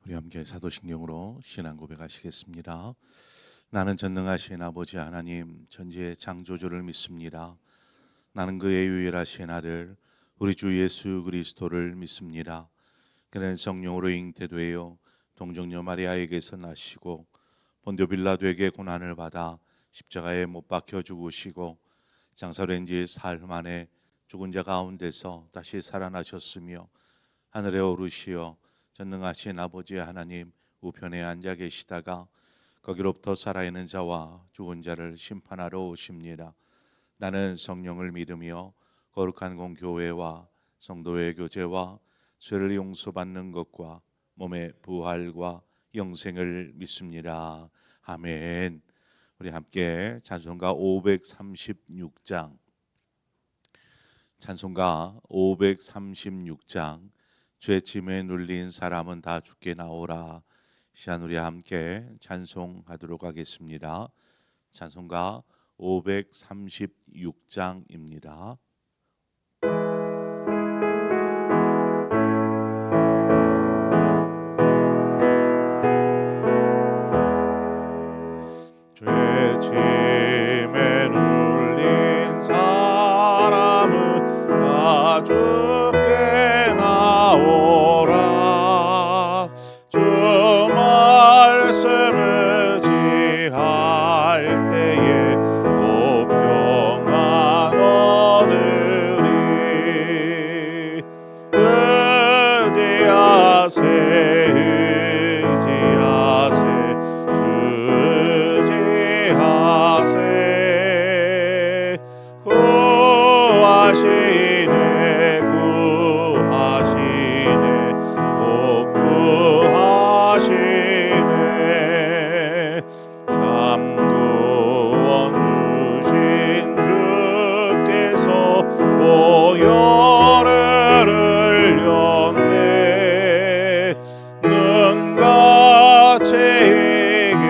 우리 함께 사도신경으로 신앙 고백하시겠습니다. 나는 전능하신 아버지 하나님 전지의 창조주를 믿습니다. 나는 그의 유일하신 아들 우리 주 예수 그리스도를 믿습니다. 그는 성령으로 잉태되어 동정녀 마리아에게서 나시고 본디오 빌라도에게 고난을 받아 십자가에 못 박혀 죽으시고 장사된 지 사흘 만에 죽은 자 가운데서 다시 살아나셨으며 하늘에 오르시어 전능하신 아버지 하나님 우편에 앉아 계시다가 거기로부터 살아있는 자와 죽은 자를 심판하러 오십니다. 나는 성령을 믿으며 거룩한 공교회와 성도의 교제와 죄를 용서받는 것과 몸의 부활과 영생을 믿습니다. 아멘. 우리 함께 찬송가 536장 죄짐에 눌린 사람은 다 죽게 나오라. 시간 우리 함께 찬송하도록 하겠습니다. 찬송가 536장입니다. 죄짐에 눌린 사람은 다 죽게 나오라. 주 말씀을 지할 때에 고평안 얻으리. 의지하세 주지하세 구하시네 꼭 구하시네. 참구원 주신 주께서 보혈을 흘렸네. 눈같이 희게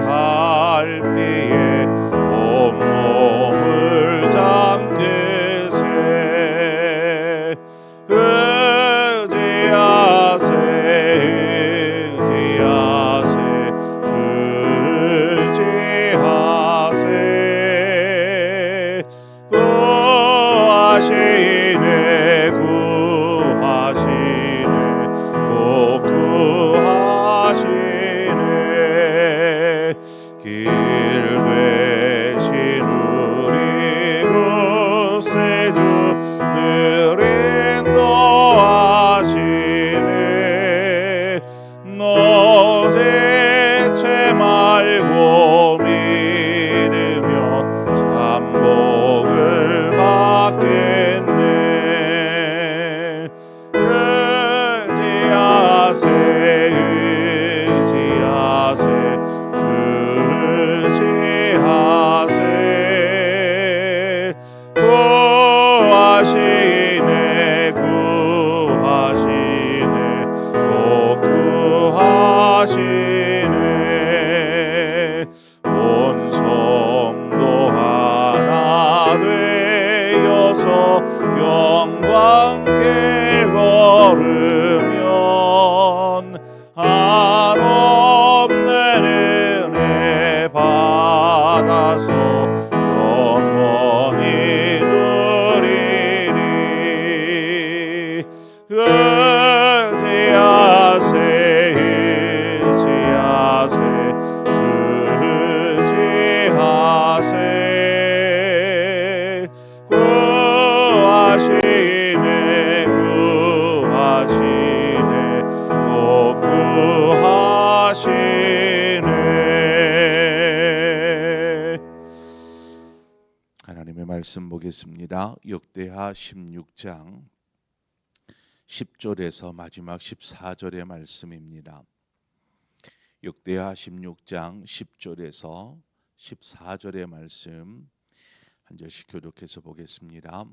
할 피에 온몸을 잠그세. 의지하세 주지하세 구하시네 꼭 구하시네. 길 되신 우리 구세주 늘 인도하시네. 너 대체 말고 믿으며 참 복을 받겠네. 의지하세 주지하세 구하시네 꼭 구하시네. 온 성도 하나 되어서 영광길 걸으면 한없는 은혜 받아서 영원히 누리리. 의지하세 주지하세 구하시네 꼭 구하시네. 하나님의 말씀 보겠습니다. 역대하 16장 10절에서 마지막 14절의 말씀입니다. 역대하 16장 10절에서 14절의 말씀 한 절씩 교독해서 보겠습니다.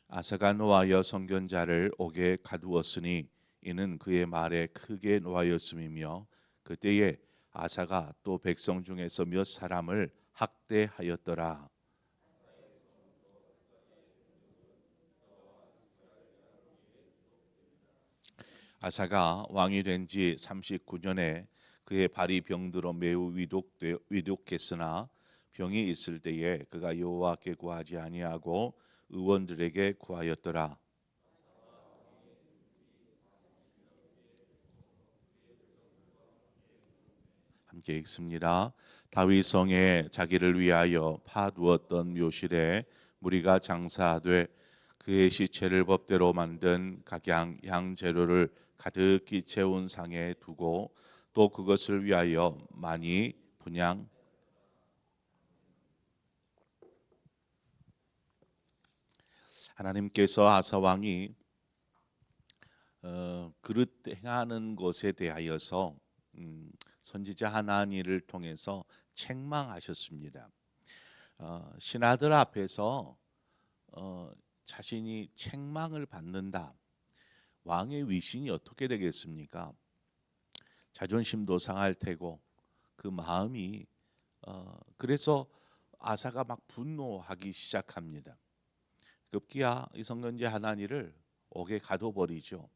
아사가 노하여 선견자를 옥에 가두었으니 이는 그의 말에 크게 노하였음이며 그때에 아사가 또 백성 중에서 몇 사람을 학대하였더라. 아사가 왕이 된 지 39년에 그의 발이 병들어 매우 위독했으나 병이 있을 때에 그가 여호와께 구하지 아니하고 의원들에게 구하였더라. 함께 읽습니다. 다윗 성에 자기를 위하여 파두었던 묘실에 무리가 장사하되 그의 시체를 법대로 만든 각양 양 재료를 가득히 채운 상에 두고 또 그것을 위하여 많이 분양. 하나님께서 아사 왕이 그릇 행하는 것에 대하여서 선지자 하나니를 통해서 책망하셨습니다. 신하들 앞에서 자신이 책망을 받는다. 왕의 위신이 어떻게 되겠습니까? 자존심도 상할 테고 그 마음이 그래서 아사가 막 분노하기 시작합니다. 급기야 이 성전지 하나니를 옥에 가둬버리죠.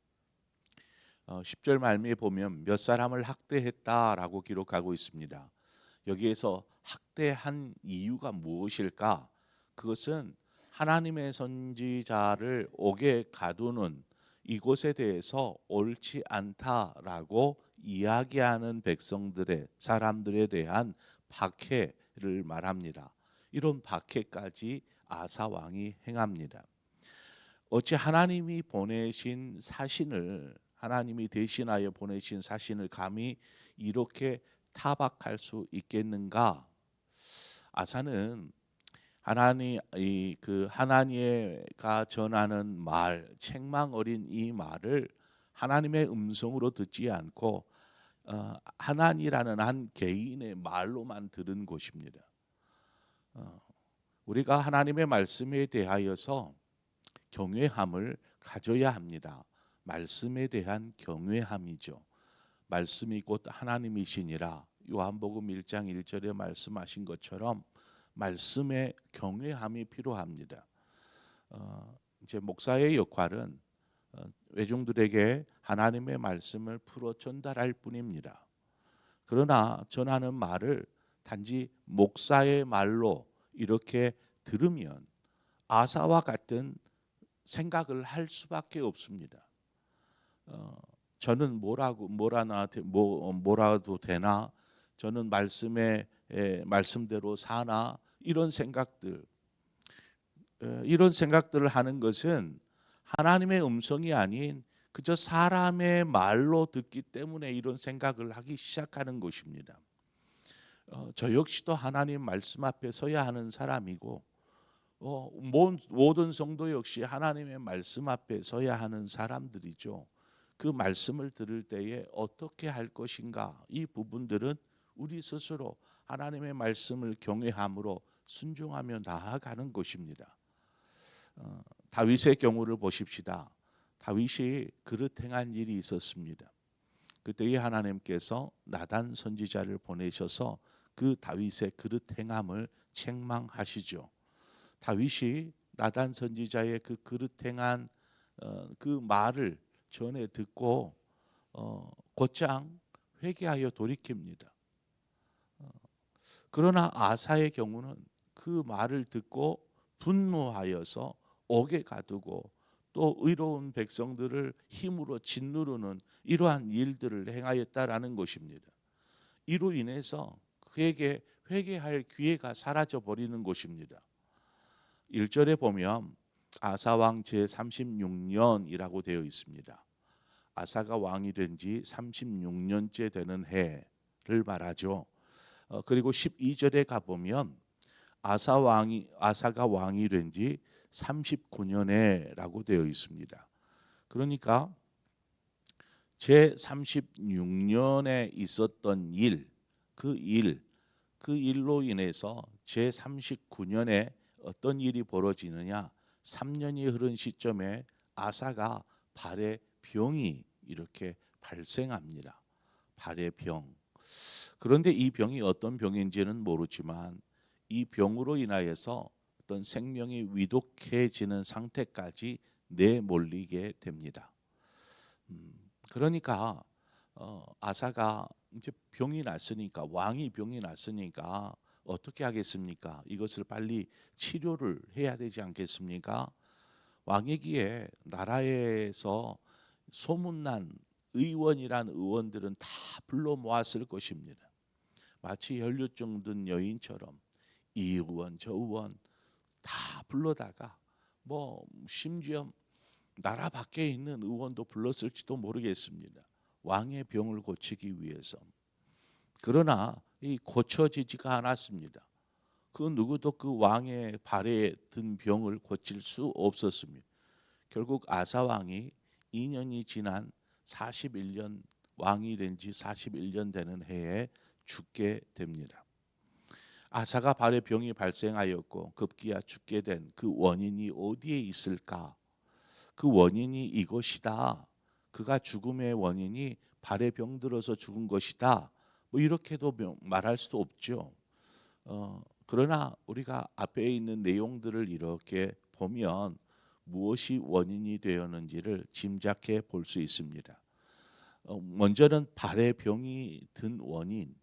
10절 말미에 보면 몇 사람을 학대했다라고 기록하고 있습니다. 여기에서 학대한 이유가 무엇일까? 그것은 하나님의 선지자를 옥에 가두는 이곳에 대해서 옳지 않다라고 이야기하는 백성들의 사람들에 대한 박해를 말합니다. 이런 박해까지 아사 왕이 행합니다. 어찌 하나님이 보내신 사신을 하나님이 대신하여 보내신 사신을 감히 이렇게 타박할 수 있겠는가? 아사는 하나님가 전하는 말, 책망 어린 이 말을 하나님의 음성으로 듣지 않고 하나니라는 한 개인의 말로만 들은 것입니다. 우리가 하나님의 말씀에 대하여서 경외함을 가져야 합니다. 말씀에 대한 경외함이죠. 말씀이 곧 하나님이시니라. 요한복음 1장 1절에 말씀하신 것처럼 말씀에 경외함이 필요합니다. 이제 목사의 역할은 회중들에게 하나님의 말씀을 풀어 전달할 뿐입니다. 그러나 전하는 말을 단지 목사의 말로 이렇게 들으면 아사와 같은 생각을 할 수밖에 없습니다. 저는 뭐라도 되나? 저는 말씀대로 사나? 이런 생각들을 하는 것은 하나님의 음성이 아닌 그저 사람의 말로 듣기 때문에 이런 생각을 하기 시작하는 것입니다. 저 역시도 하나님 말씀 앞에 서야 하는 사람이고 모든 성도 역시 하나님의 말씀 앞에 서야 하는 사람들이죠. 그 말씀을 들을 때에 어떻게 할 것인가, 이 부분들은 우리 스스로 하나님의 말씀을 경외함으로 순종하며 나아가는 것입니다. 다윗의 경우를 보십시다. 다윗이 그릇 행한 일이 있었습니다. 그때에 하나님께서 나단 선지자를 보내셔서 그 다윗의 그릇 행함을 책망하시죠. 다윗이 나단 선지자의 그 그릇 행한 그 말을 전에 듣고 곧장 회개하여 돌이킵니다. 그러나 아사의 경우는 그 말을 듣고 분노하여서 옥에 가두고 또 의로운 백성들을 힘으로 짓누르는 이러한 일들을 행하였다라는 것입니다. 이로 인해서 그에게 회개할 기회가 사라져 버리는 것입니다. 1절에 보면 아사 왕 제36년이라고 되어 있습니다. 아사가 왕이 된 지 36년째 되는 해를 말하죠. 그리고 12절에 가보면 아사가 왕이 된 지 39년에라고 되어 있습니다. 그러니까 제36년에 있었던 그 일로 인해서 제39년에 어떤 일이 벌어지느냐? 3년이 흐른 시점에 아사가 발에 병이 이렇게 발생합니다. 발에 병. 그런데 이 병이 어떤 병인지는 모르지만 이 병으로 인하여서 어떤 생명이 위독해지는 상태까지 내몰리게 됩니다. 그러니까 아사가 이제 병이 났으니까, 왕이 병이 났으니까 어떻게 하겠습니까? 이것을 빨리 치료를 해야 되지 않겠습니까? 왕이기에 나라에서 소문난 의원이란 의원들은 다 불러 모았을 것입니다. 마치 혈류증 든 여인처럼 이 의원 저 의원 다 불러다가 뭐 심지어 나라 밖에 있는 의원도 불렀을지도 모르겠습니다. 왕의 병을 고치기 위해서. 그러나 이 고쳐지지가 않았습니다. 그 누구도 그 왕의 발에 든 병을 고칠 수 없었습니다. 결국 아사 왕이 2년이 지난 41년, 왕이 된 지 41년 되는 해에 죽게 됩니다. 아사가 발에 병이 발생하였고 급기야 죽게 된 그 원인이 어디에 있을까? 그 원인이 이것이다. 그가 죽음의 원인이 발에 병들어서 죽은 것이다. 뭐 이렇게도 말할 수도 없죠. 그러나 우리가 앞에 있는 내용들을 이렇게 보면 무엇이 원인이 되었는지를 짐작해 볼 수 있습니다. 먼저는 발에 병이 든 원인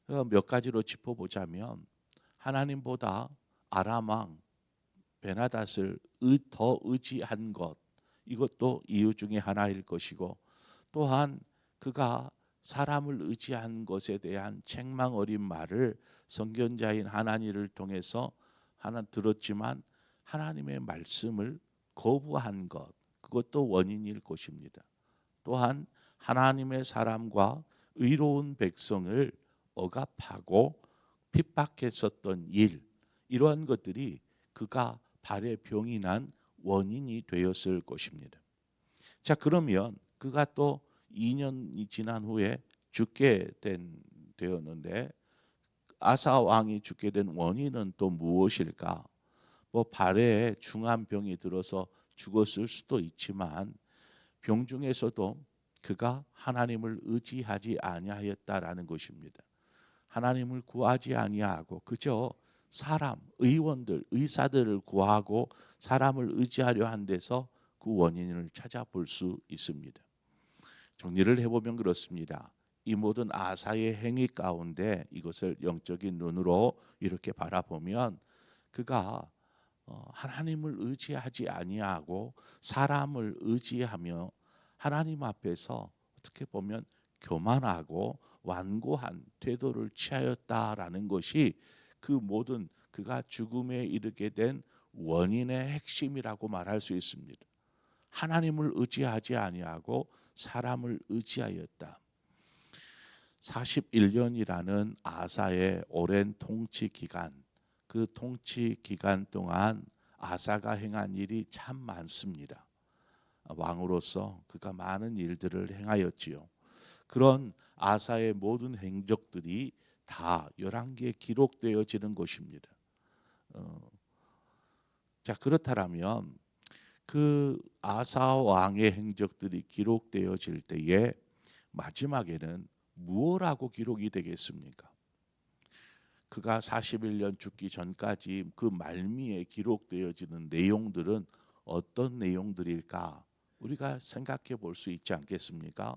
몇 가지로 짚어보자면, 하나님보다 아람 왕 베나닷을 더 의지한 것, 이것도 이유 중에 하나일 것이고, 또한 그가 사람을 의지한 것에 대한 책망 어린 말을 선견자인 하나니를 통해서 하나 들었지만 하나님의 말씀을 거부한 것, 그것도 원인일 것입니다. 또한 하나님의 사람과 의로운 백성을 억압하고 핍박했었던 일, 이러한 것들이 그가 발에 병이 난 원인이 되었을 것입니다. 자, 그러면 그가 또 2년이 지난 후에 되었는데, 아사 왕이 죽게 된 원인은 또 무엇일까? 뭐 발에 중한 병이 들어서 죽었을 수도 있지만 병 중에서도 그가 하나님을 의지하지 아니하였다라는 것입니다. 하나님을 구하지 아니하고 그저 사람, 의원들, 의사들을 구하고 사람을 의지하려 한 데서 그 원인을 찾아볼 수 있습니다. 정리를 해보면 그렇습니다. 이 모든 아사의 행위 가운데 이것을 영적인 눈으로 이렇게 바라보면 그가 하나님을 의지하지 아니하고 사람을 의지하며 하나님 앞에서 어떻게 보면 교만하고 완고한 태도를 취하였다라는 것이 그 모든 그가 죽음에 이르게 된 원인의 핵심이라고 말할 수 있습니다. 하나님을 의지하지 아니하고 사람을 의지하였다. 41년이라는 아사의 오랜 통치 기간, 그 통치 기간 동안 아사가 행한 일이 참 많습니다. 왕으로서 그가 많은 일들을 행하였지요. 그런 아사의 모든 행적들이 다 11개에 기록되어지는 것입니다. 자, 그렇다면 그 아사 왕의 행적들이 기록되어질 때에 마지막에는 무엇라고 기록이 되겠습니까? 그가 41년 죽기 전까지 그 말미에 기록되어지는 내용들은 어떤 내용들일까? 우리가 생각해 볼 수 있지 않겠습니까?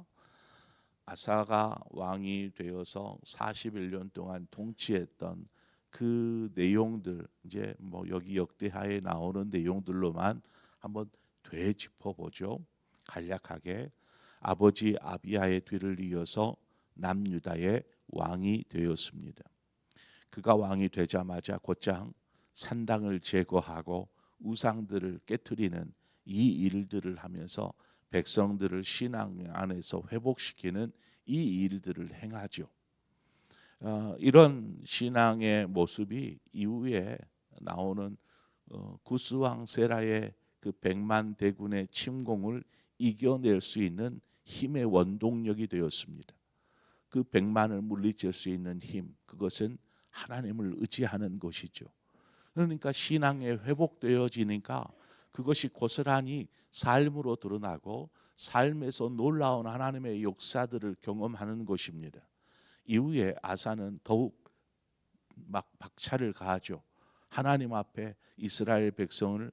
아사가 왕이 되어서 41년 동안 통치했던 그 내용들, 이제 뭐 여기 역대하에 나오는 내용들로만 한번 되짚어 보죠. 간략하게 아버지 아비야의 뒤를 이어서 남유다의 왕이 되었습니다. 그가 왕이 되자마자 곧장 산당을 제거하고 우상들을 깨트리는 이 일들을 하면서 백성들을 신앙 안에서 회복시키는 이 일들을 행하죠. 이런 신앙의 모습이 이후에 나오는 구스왕 세라의 그 100만 대군의 침공을 이겨낼 수 있는 힘의 원동력이 되었습니다. 그 100만을 물리칠 수 있는 힘, 그것은 하나님을 의지하는 것이죠. 그러니까 신앙에 회복되어지니까 그것이 고스란히 삶으로 드러나고 삶에서 놀라운 하나님의 역사들을 경험하는 것입니다. 이후에 아사는 더욱 막 박차를 가하죠. 하나님 앞에 이스라엘 백성을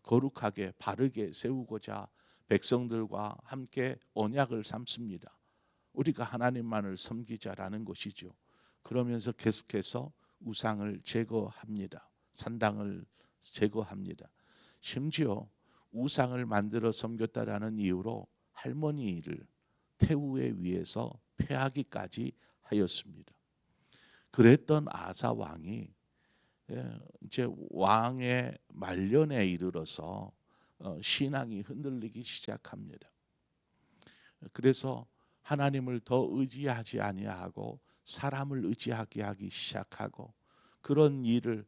거룩하게 바르게 세우고자 백성들과 함께 언약을 삼습니다. 우리가 하나님만을 섬기자라는 것이죠. 그러면서 계속해서 우상을 제거합니다. 산당을 제거합니다. 심지어 우상을 만들어 섬겼다라는 이유로 할머니를 태우에 위해서 패하기까지 하였습니다. 그랬던 아사 왕이 이제 왕의 말년에 이르러서 신앙이 흔들리기 시작합니다. 그래서 하나님을 더 의지하지 아니하고 사람을 의지하게 하기 시작하고, 그런 일을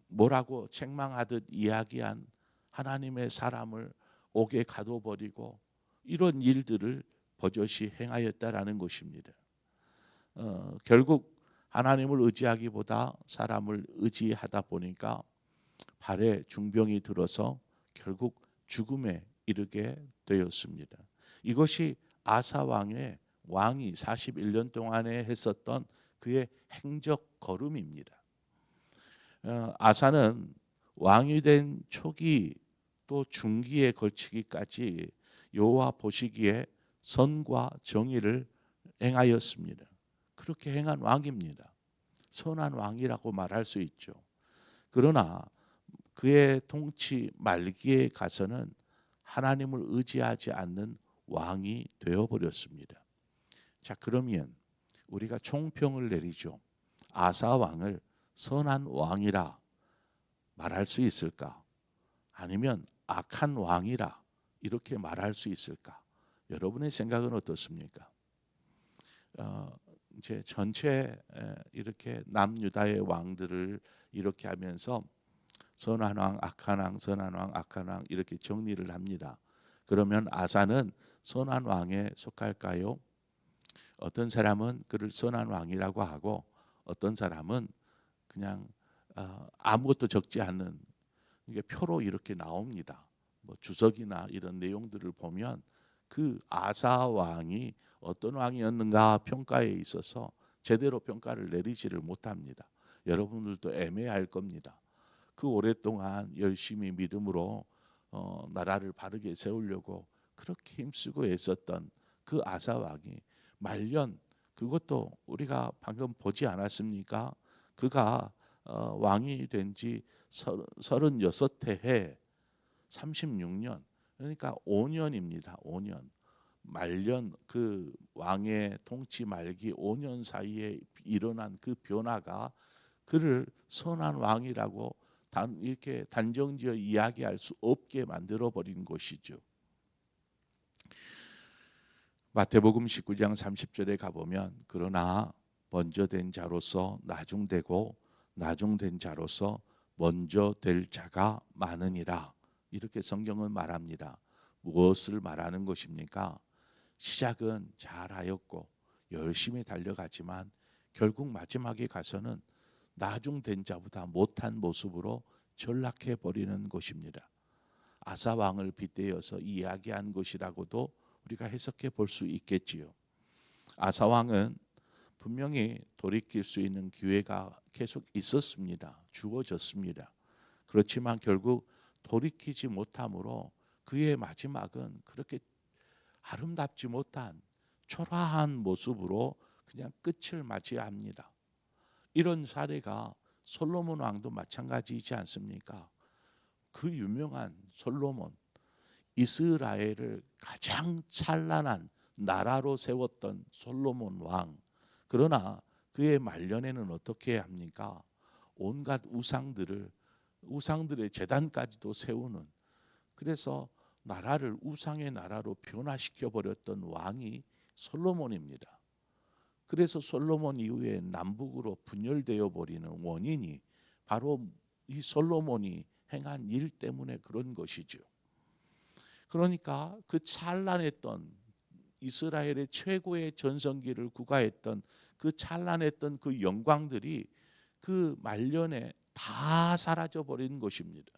뭐라고 책망하듯 이야기한 하나님의 사람을 옥에 가둬버리고 이런 일들을 버젓이 행하였다라는 것입니다. 결국 하나님을 의지하기보다 사람을 의지하다 보니까 발에 중병이 들어서 결국 죽음에 이르게 되었습니다. 이것이 아사 왕이 41년 동안에 했었던 그의 행적 걸음입니다. 아사는 왕이 된 초기 또 중기에 걸치기까지 여호와 보시기에 선과 정의를 행하였습니다. 그렇게 행한 왕입니다. 선한 왕이라고 말할 수 있죠. 그러나 그의 통치 말기에 가서는 하나님을 의지하지 않는 왕이 되어버렸습니다. 자, 그러면 우리가 총평을 내리죠. 아사 왕을 선한 왕이라 말할 수 있을까? 아니면 악한 왕이라 이렇게 말할 수 있을까? 여러분의 생각은 어떻습니까? 이제 전체 이렇게 남유다의 왕들을 이렇게 하면서 선한 왕, 악한 왕, 선한 왕, 악한 왕 이렇게 정리를 합니다. 그러면 아사는 선한 왕에 속할까요? 어떤 사람은 그를 선한 왕이라고 하고, 어떤 사람은 그냥 아무것도 적지 않는, 이게 표로 이렇게 나옵니다. 뭐 주석이나 이런 내용들을 보면 그 아사 왕이 어떤 왕이었는가 평가에 있어서 제대로 평가를 내리지를 못합니다. 여러분들도 애매할 겁니다. 그 오랫동안 열심히 믿음으로 나라를 바르게 세우려고 그렇게 힘쓰고 애썼던 그 아사 왕이 말년, 그것도 우리가 방금 보지 않았습니까? 그가 왕이 된 지 36해 36년, 그러니까 5년입니다. 5년. 말년, 그 왕의 통치 말기 5년 사이에 일어난 그 변화가 그를 선한 왕이라고 이렇게 단정지어 이야기할 수 없게 만들어 버린 것이죠. 마태복음 19장 30절에 가보면, 그러나 먼저 된 자로서 나중되고 나중된 자로서 먼저 될 자가 많으니라, 이렇게 성경은 말합니다. 무엇을 말하는 것입니까? 시작은 잘하였고 열심히 달려가지만 결국 마지막에 가서는 나중된 자보다 못한 모습으로 전락해 버리는 것입니다. 아사 왕을 빗대어서 이야기한 것이라고도 우리가 해석해 볼 수 있겠지요. 아사 왕은 분명히 돌이킬 수 있는 기회가 계속 있었습니다. 주어졌습니다. 그렇지만 결국 돌이키지 못함으로 그의 마지막은 그렇게 아름답지 못한 초라한 모습으로 그냥 끝을 맞이합니다. 이런 사례가 솔로몬 왕도 마찬가지이지 않습니까? 그 유명한 솔로몬, 이스라엘을 가장 찬란한 나라로 세웠던 솔로몬 왕. 그러나 그의 말년에는 어떻게 합니까? 온갖 우상들의 제단까지도 세우는, 그래서 나라를 우상의 나라로 변화시켜 버렸던 왕이 솔로몬입니다. 그래서 솔로몬 이후에 남북으로 분열되어 버리는 원인이 바로 이 솔로몬이 행한 일 때문에 그런 것이죠. 그러니까 그 찬란했던 이스라엘의 최고의 전성기를 구가했던 그 찬란했던 그 영광들이 그 말년에 다 사라져 버린 것입니다.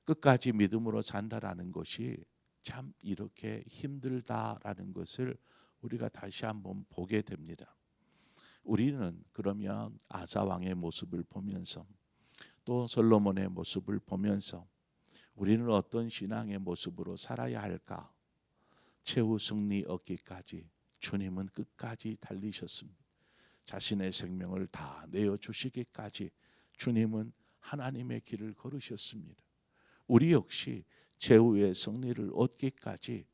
끝까지 믿음으로 산다라는 것이 참 이렇게 힘들다라는 것을 우리가 다시 한번 보게 됩니다. 우리는 그러면 아사 왕의 모습을 보면서 또 솔로몬의 모습을 보면서 우리는 어떤 신앙의 모습으로 살아야 할까? 최후 승리 얻기까지 주님은 끝까지 달리셨습니다. 자신의 생명을 다 내어주시기까지 주님은 하나님의 길을 걸으셨습니다. 우리 역시 최후의 승리를 얻기까지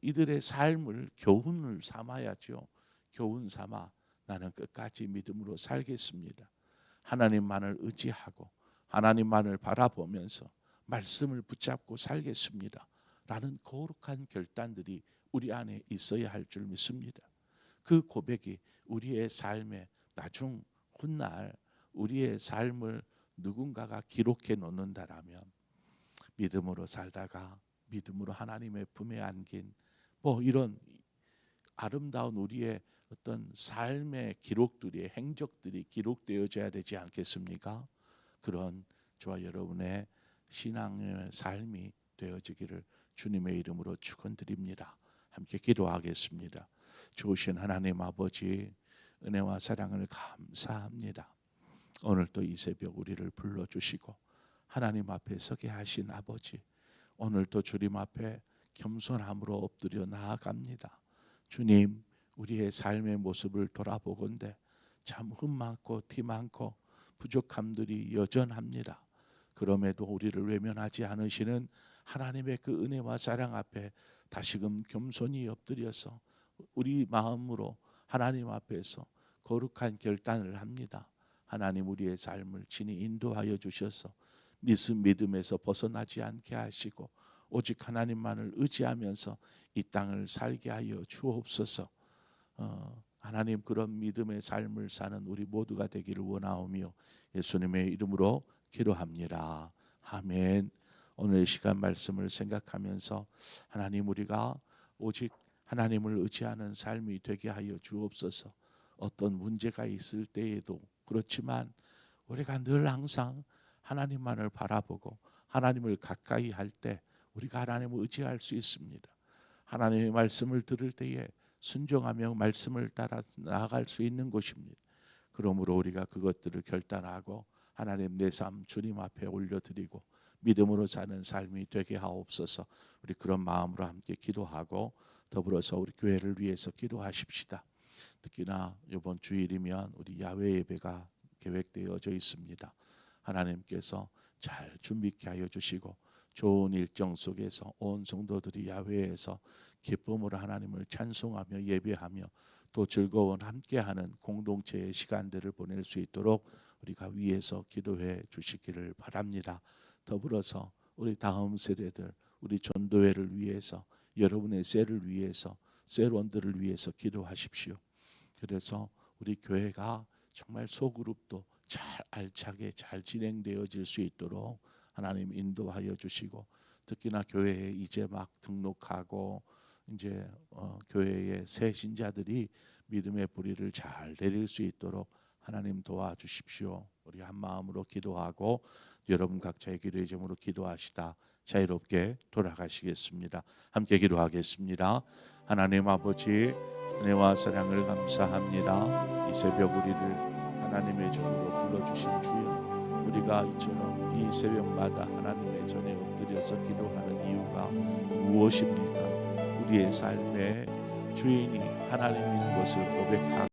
이들의 삶을 교훈을 삼아야죠. 교훈 삼아 나는 끝까지 믿음으로 살겠습니다. 하나님만을 의지하고 하나님만을 바라보면서 말씀을 붙잡고 살겠습니다. 라는 거룩한 결단들이 우리 안에 있어야 할 줄 믿습니다. 그 고백이 우리의 삶에 나중 훗날 우리의 삶을 누군가가 기록해 놓는다라면 믿음으로 살다가 믿음으로 하나님의 품에 안긴 이런 아름다운 우리의 어떤 삶의 기록들이 행적들이 기록되어져야 되지 않겠습니까? 그런 저와 여러분의 신앙의 삶이 되어지기를 주님의 이름으로 축원드립니다. 함께 기도하겠습니다. 좋으신 하나님 아버지, 은혜와 사랑을 감사합니다. 오늘 또 이 새벽 우리를 불러주시고 하나님 앞에 서게 하신 아버지, 오늘 또 주님 앞에 겸손함으로 엎드려 나아갑니다. 주님, 우리의 삶의 모습을 돌아보건대 참 흠 많고 티 많고 부족함들이 여전합니다. 그럼에도 우리를 외면하지 않으시는 하나님의 그 은혜와 사랑 앞에 다시금 겸손히 엎드려서 우리 마음으로 하나님 앞에서 거룩한 결단을 합니다. 하나님, 우리의 삶을 친히 인도하여 주셔서 믿음에서 벗어나지 않게 하시고 오직 하나님만을 의지하면서 이 땅을 살게 하여 주옵소서. 하나님, 그런 믿음의 삶을 사는 우리 모두가 되기를 원하오며 예수님의 이름으로 기도합니다. 아멘. 오늘 시간 말씀을 생각하면서 하나님, 우리가 오직 하나님을 의지하는 삶이 되게 하여 주옵소서. 어떤 문제가 있을 때에도 그렇지만 우리가 늘 항상 하나님만을 바라보고 하나님을 가까이 할 때 우리가 하나님을 의지할 수 있습니다. 하나님의 말씀을 들을 때에 순종하며 말씀을 따라 나아갈 수 있는 곳입니다. 그러므로 우리가 그것들을 결단하고 하나님, 내 삶 주님 앞에 올려드리고 믿음으로 사는 삶이 되게 하옵소서. 우리 그런 마음으로 함께 기도하고 더불어서 우리 교회를 위해서 기도하십시다. 특히나 이번 주일이면 우리 야외 예배가 계획되어져 있습니다. 하나님께서 잘 준비케 하여 주시고 좋은 일정 속에서 온 성도들이 야외에서 기쁨으로 하나님을 찬송하며 예배하며 또 즐거운 함께하는 공동체의 시간들을 보낼 수 있도록 우리가 위에서 기도해 주시기를 바랍니다. 더불어서 우리 다음 세대들, 우리 전도회를 위해서, 여러분의 셀을 위해서, 셀원들을 위해서 기도하십시오. 그래서 우리 교회가 정말 소그룹도 잘 알차게 잘 진행되어질 수 있도록 하나님 인도하여 주시고, 특히나 교회에 이제 막 등록하고 이제 교회의 새 신자들이 믿음의 뿌리를 잘 내릴 수 있도록 하나님 도와주십시오. 우리 한 마음으로 기도하고 여러분 각자의 기도의 제목으로 기도하시다 자유롭게 돌아가시겠습니다. 함께 기도하겠습니다. 하나님 아버지, 은혜와 사랑을 감사합니다. 이 새벽 우리를 하나님의 종으로 불러주신 주여, 우리가 이처럼 이 새벽마다 하나님의 전에 엎드려서 기도하는 이유가 무엇입니까? 우리의 삶의 주인이 하나님인 것을 고백하고